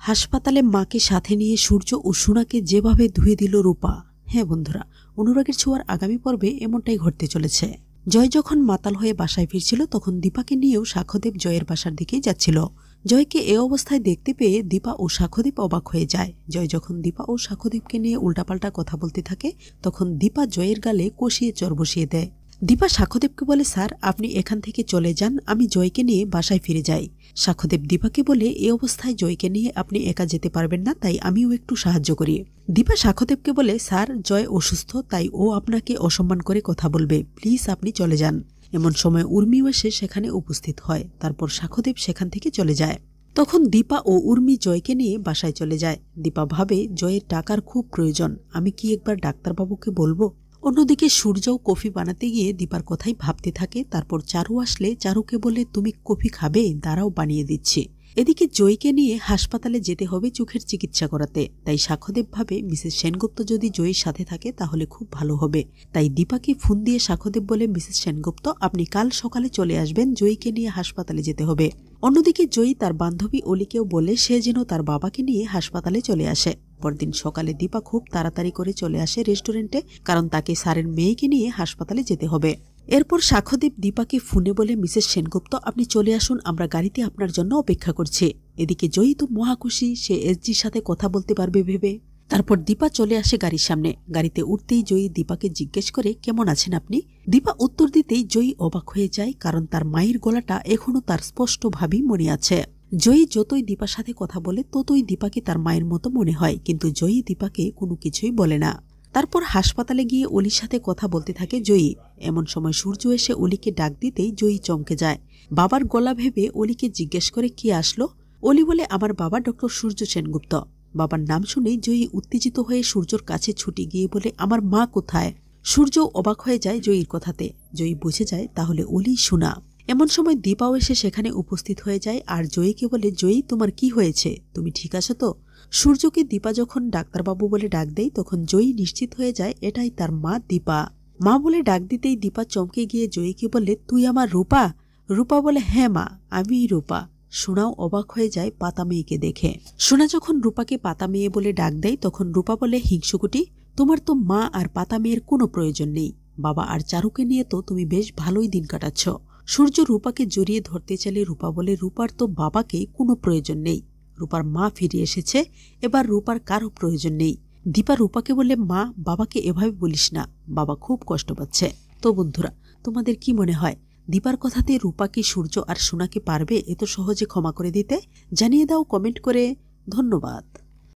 হাসপাতালে মাকে সাথে নিয়ে সূর্য ও সোনাকে যেভাবে ধুয়ে দিল রূপা। হ্যাঁ বন্ধুরা, অনুরাগের ছোঁয়ার আগামী পর্বে এমনটাই ঘটতে চলেছে। জয় যখন মাতাল হয়ে বাসায় ফিরছিল তখন দীপাকে নিয়েও সাক্ষ্যদেব জয়ের বাসার দিকেই যাচ্ছিল। জয়কে এ অবস্থায় দেখতে পেয়ে দীপা ও সাক্ষ্যদেব অবাক হয়ে যায়। জয় যখন দীপা ও সাক্ষ্যদেবকে নিয়ে উল্টাপাল্টা কথা বলতে থাকে তখন দীপা জয়ের গালে কষিয়ে চর বসিয়ে দেয়। দীপা সাক্ষ্যদেবকে বলে, স্যার আপনি এখান থেকে চলে যান, আমি জয়কে নিয়ে বাসায় ফিরে যাই। সাক্ষ্যদেব দীপাকে বলে, এ অবস্থায় জয়কে নিয়ে আপনি একা যেতে পারবেন না, তাই আমিও একটু সাহায্য করি। দীপা সাক্ষ্যদেবকে বলে, স্যার জয় অসুস্থ, তাই ও আপনাকে অসম্মান করে কথা বলবে, প্লিজ আপনি চলে যান। এমন সময় উর্মিও এসে সেখানে উপস্থিত হয়। তারপর সাক্ষ্যদেব সেখান থেকে চলে যায়। তখন দীপা ও উর্মি জয়কে নিয়ে বাসায় চলে যায়। দীপা ভাবে জয়ের টাকার খুব প্রয়োজন, আমি কি একবার ডাক্তারবাবুকে বলবো। অন্যদিকে সূর্যও কফি বানাতে গিয়ে দীপার কথাই ভাবতে থাকে। তারপর চারু আসলে চারুকে বলে, তুমি কফি খাবে, দাঁড়াও বানিয়ে দিচ্ছি। এদিকে জয়কে নিয়ে হাসপাতালে যেতে হবে চোখের চিকিৎসা করাতে। তাই সাক্ষ্যদেব ভাবে মিসেস সেনগুপ্ত যদি জয়ীর সাথে থাকে তাহলে খুব ভালো হবে। তাই দীপাকে ফোন দিয়ে সাক্ষ্যদেব বলে, মিসেস সেনগুপ্ত আপনি কাল সকালে চলে আসবেন, জয়ীকে নিয়ে হাসপাতালে যেতে হবে। অন্যদিকে জয়ী তার বান্ধবী অলিকেও বলে সে যেন তার বাবাকে নিয়ে হাসপাতালে চলে আসে। পরদিন সকালে দীপা খুব তাড়াতাড়ি করে চলে আসে রেস্টুরেন্টে, কারণ তাকে স্যারের মেয়েকে নিয়ে হাসপাতালে যেতে হবে। এরপর সাক্ষ্যদেব দীপাকে ফোনে বলে, মিসেস সেনগুপ্ত আপনি চলে আসুন, আমরা গাড়িতে আপনার জন্য অপেক্ষা করছি। এদিকে জয়ী তো মহাখুশি, সে এসজির সাথে কথা বলতে পারবে ভেবে। তারপর দীপা চলে আসে গাড়ির সামনে। গাড়িতে উঠতেই জয়ী দীপাকে জিজ্ঞেস করে, কেমন আছেন আপনি। দীপা উত্তর দিতেই জয়ী অবাক হয়ে যায়, কারণ তার মায়ের গলাটা এখনো তার স্পষ্টভাবেই মনে আছে। জয়ী যতই দীপার সাথে কথা বলে ততই দীপাকে তার মায়ের মতো মনে হয়, কিন্তু জয়ী দীপাকে কোনো কিছুই বলে না। তারপর হাসপাতালে গিয়ে অলির সাথে কথা বলতে থাকে জয়ী। এমন সময় সূর্য এসে অলিকে ডাক দিতেই জয়ী চমকে যায়। বাবার গলা ভেবে অলিকে জিজ্ঞেস করে, কে আসলো। অলি বলে, আমার বাবা ডক্টর সূর্য সেনগুপ্ত। বাবার নাম শুনেই জয়ী উত্তেজিত হয়ে সূর্যর কাছে ছুটে গিয়ে বলে, আমার মা কোথায়। সূর্য অবাক হয়ে যায় জয়ীর কথাতে। জয়ী বুঝে যায় তাহলে অলি শোনা। এমন সময় দীপাও এসে সেখানে উপস্থিত হয়ে যায় আর জয়ীকে বলে, জয়ী তোমার কি হয়েছে, তুমি ঠিক আছো তো। সূর্যকে দীপা যখন ডাক্তারবাবু বলে ডাক দেয় তখন জয়ী নিশ্চিত হয়ে যায় এটাই তার মা দীপা। মা বলে ডাক দিতেই দীপা চমকে গিয়ে জয়ীকে বলে, তুই আমার রূপা। রূপা বলে, হ্যাঁ মা, আমিই রূপা। সোনাও অবাক হয়ে যায় পাতা মেয়েকে দেখে। সোনা যখন রূপাকে পাতা মেয়ে বলে ডাক দেয় তখন রূপা বলে, হিংসুকুটি, তোমার তো মা আর পাতা মেয়ের কোনো প্রয়োজন নেই। বাবা আর চারুকে নিয়ে তো তুমি বেশ ভালোই দিন কাটাচ্ছ। সূর্য রূপাকে জড়িয়ে ধরতে চাইলে রূপা বলে, রূপার তো বাবাকে কোনো প্রয়োজন নেই, রূপার মা ফিরে এসেছে, এবার রূপার কারো প্রয়োজন নেই। দীপা রূপাকে বলে, মা বাবাকে এভাবে বলিস না, বাবা খুব কষ্ট পাচ্ছে। তো বন্ধুরা, তোমাদের কি মনে হয় দীপার কথাতে রূপা কি সূর্য আর সোনাকে পারবে এত সহজে ক্ষমা করে দিতে? জানিয়ে দাও কমেন্ট করে। ধন্যবাদ।